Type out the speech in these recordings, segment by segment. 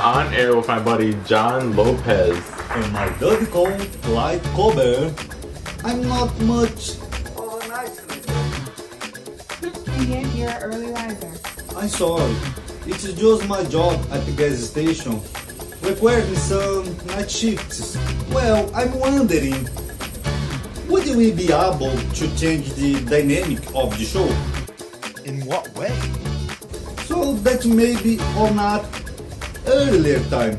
on air with my buddy John Lopez. And my dirty called Clyde Cober. I'm not much of a night sleeper. And yet you're an early riser. I'm sorry. It's just my job at the gas station, requiring some night shifts. Well, I'm wondering, would we be able to change the dynamic of the show? In what way? So that maybe on an earlier time.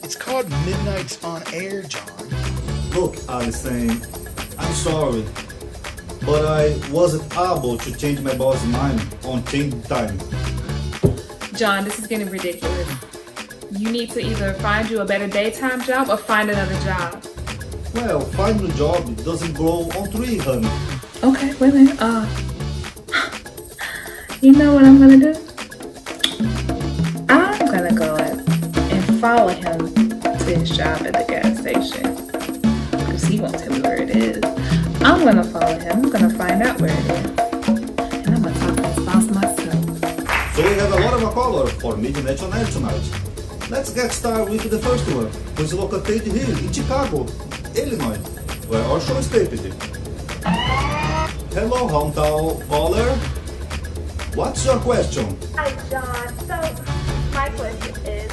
It's called Midnights on Air, John. Look, Allison, I'm sorry, but I wasn't able to change my boss's mind on change time. John, this is getting ridiculous. You need to either find you a better daytime job or find another job. Well, finding a job doesn't grow on tree, honey. Okay, wait a minute. You know what I'm gonna do? I'm gonna go and follow him to his job at the gas station. Because he won't tell me where it is. I'm gonna follow him. I'm gonna find out where it is. And I'm gonna talk to his boss myself. So we have a lot of a color for Midnight on Air tonight. Let's get started with the first one, which is located here in Chicago, Illinois, where our show is taped. Hello, hometown caller. What's your question? Hi, John. So, my question is,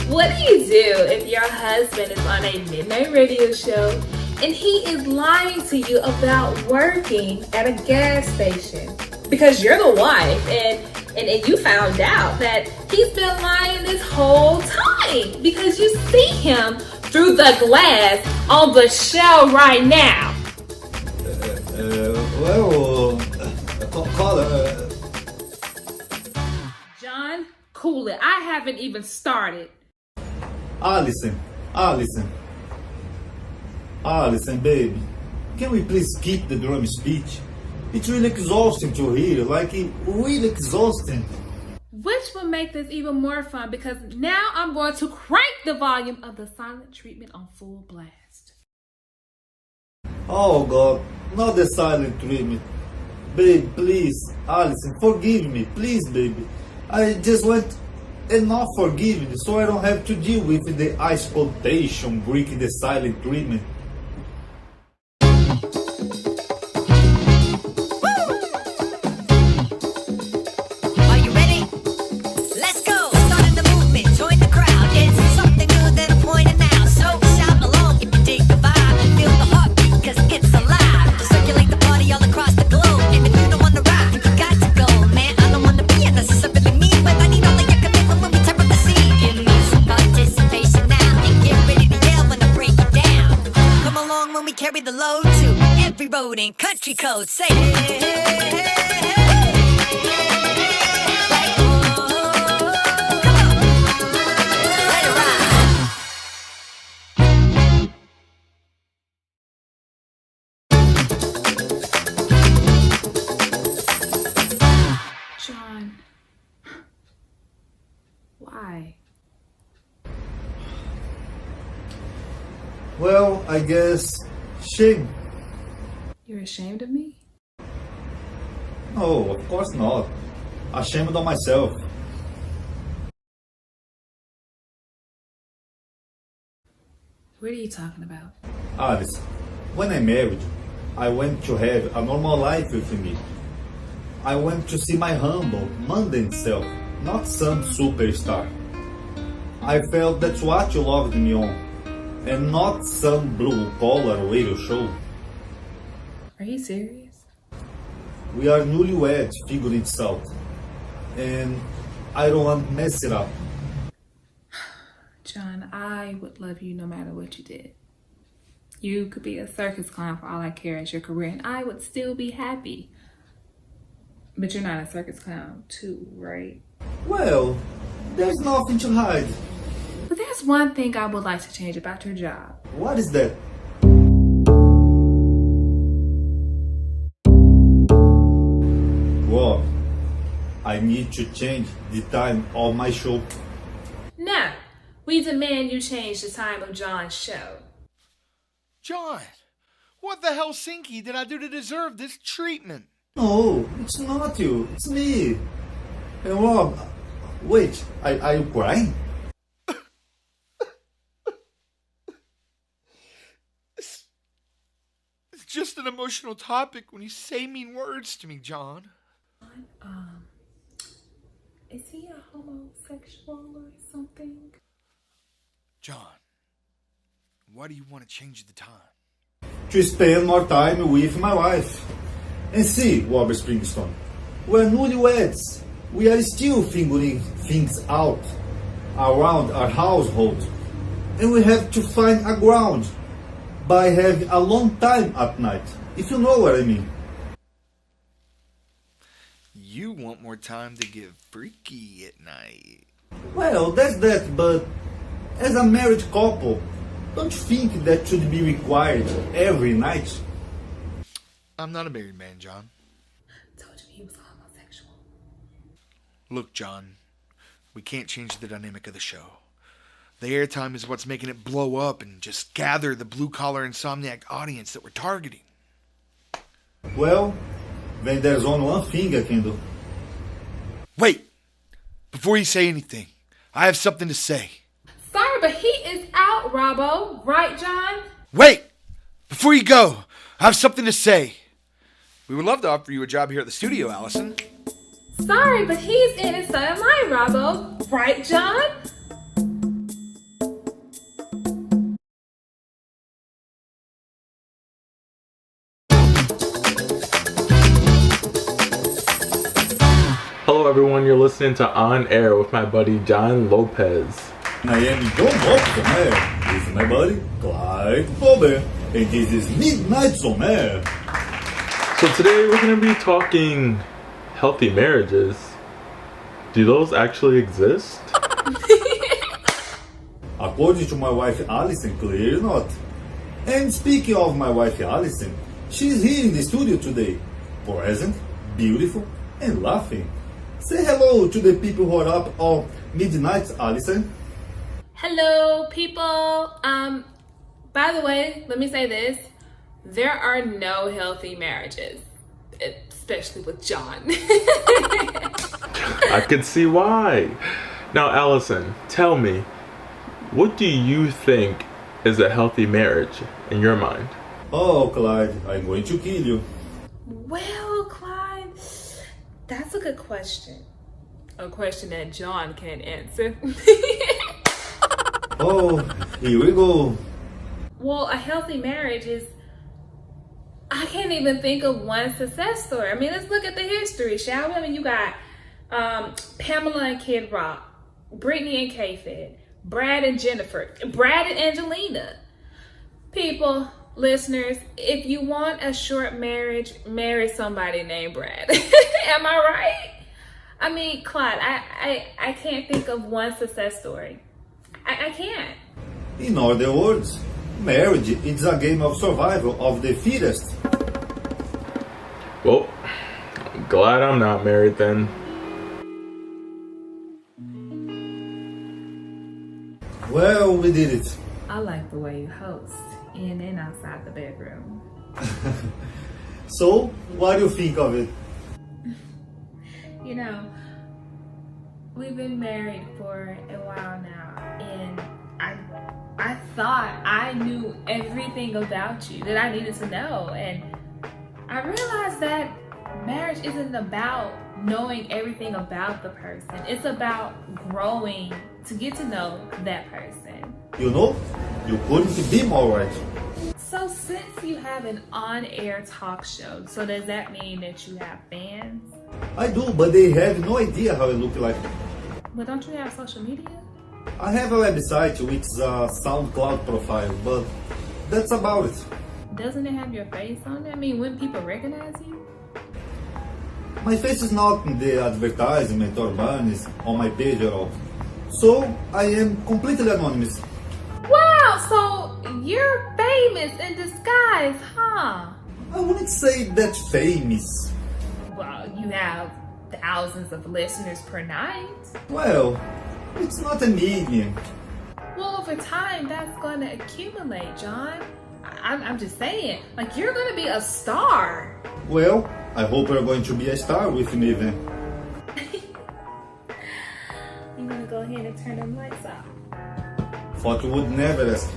What do you do if your husband is on a midnight radio show and he is lying to you about working at a gas station? Because you're the wife and you found out that he's been lying this whole time because you see him through the glass on the show right now. Caller, John, cool it. I haven't even started. Allison, baby, can we please skip the drum speech? It's really exhausting to hear, like really exhausting. Which will make this even more fun because now I'm going to crank the volume of the silent treatment on full blast. Oh God, not the silent treatment. Babe, please, Allison, forgive me, please, baby. I just want enough forgiveness so I don't have to deal with the exploitation breaking the silent treatment. Are you ready? Let's go! Starting the movement, join the crowd. It's something new that I'm pointing out. So shout along if you dig the vibe and feel the heartbeat, cause it's alive. To circulate the party all across the globe. And if you don't wanna rock, you got to go. Man, I don't wanna be unnecessarily mean, but I need all of your commitment when we turn up the scene. Give me some participation now and get ready to yell when I break it down. Come along when we carry the load to every road and country code. Say it. John, why? Well, I guess shame. You're ashamed of me? No, of course not. Ashamed of myself. What are you talking about? Alice, when I married, I went to have a normal life with me. I went to see my humble, mundane self, not some superstar. I felt that's what you loved me on, and not some blue-collar radio show. Are you serious? We are newlyweds figuring it out, and I don't want to mess it up. John, I would love you no matter what you did. You could be a circus clown for all I care as your career, and I would still be happy. But you're not a circus clown too, right? Well, there's nothing to hide. But there's one thing I would like to change about your job. What is that? Well, I need to change the time of my show. No, we demand you change the time of John's show. John, what the Helsinki did I do to deserve this treatment? No, it's not you. It's me. And Rob, wait, are you crying? just an emotional topic when you say mean words to me, John. Is he a homosexual or something? John, why do you want to change the time? To spend more time with my wife. And see, Robert Springsteen, we're newlyweds. We are still figuring things out around our household. And we have to find a ground by having a long time at night, if you know what I mean. You want more time to get freaky at night. Well, that's that, but as a married couple, don't you think that should be required every night? I'm not a married man, John. Told you he was homosexual. Look, John, we can't change the dynamic of the show. The airtime is what's making it blow up and just gather the blue-collar insomniac audience that we're targeting. Well, then there's only one thing I can do. Wait! Before you say anything, I have something to say. Sorry, but he is out, Robbo. Right, John? Wait! Before you go, I have something to say. We would love to offer you a job here at the studio, Allison. Sorry, but he's in and so am I, Robbo. Right, John? Hello everyone, you're listening to On Air with my buddy John Lopez. I am John Lopez on air. This is my buddy Clyde Cober, and this is Midnight on Air. So today we're going to be talking healthy marriages. Do those actually exist? According to my wife Allison, clearly not. And speaking of my wife Allison, she's here in the studio today, present, beautiful, and laughing. Say hello to the people who are up on midnight, Allison. Hello, people. By the way, let me say this. There are no healthy marriages, especially with John. I could see why. Now, Allison, tell me, what do you think is a healthy marriage in your mind? Oh, Clyde, I'm going to kill you. Well, Clyde, that's a good question. A question that John can't answer. Oh, here we go. Well, a healthy marriage is... I can't even think of one success story. I mean, let's look at the history, shall we? I mean, you got Pamela and Kid Rock, Brittany and K-Fed, Brad and Jennifer, Brad and Angelina. People, listeners, if you want a short marriage, marry somebody named Brad. Am I right? I mean, Clyde, I can't think of one success story. I can't. In other words, marriage is a game of survival of the fittest. Well, I'm glad I'm not married then. Well, we did it. I like the way you host, in and outside the bedroom. So, what do you think of it? You know, we've been married for a while now, and I thought I knew everything about you that I needed to know, and I realized that marriage isn't about knowing everything about the person. It's about growing to get to know that person. You know, you couldn't be more right. So since you have an on-air talk show, so does that mean that you have fans? I do, but they have no idea how I look like. But don't you have social media? I have a website with a SoundCloud profile, but that's about it. Doesn't it have your face on it? I mean, wouldn't people recognize you? My face is not in the advertisement or banners on my page at all. So, I am completely anonymous. Wow, so you're famous in disguise, huh? I wouldn't say that famous. Well, you have thousands of listeners per night. Well, it's not a medium. Well, over time, that's going to accumulate, John. I'm just saying, like, you're going to be a star. Well, I hope you're going to be a star with me then. You're going to go ahead and turn them lights off. Thought you would never ask.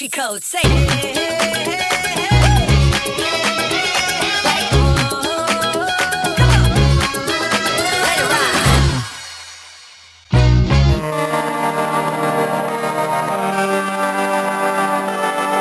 Gucci code. Say it.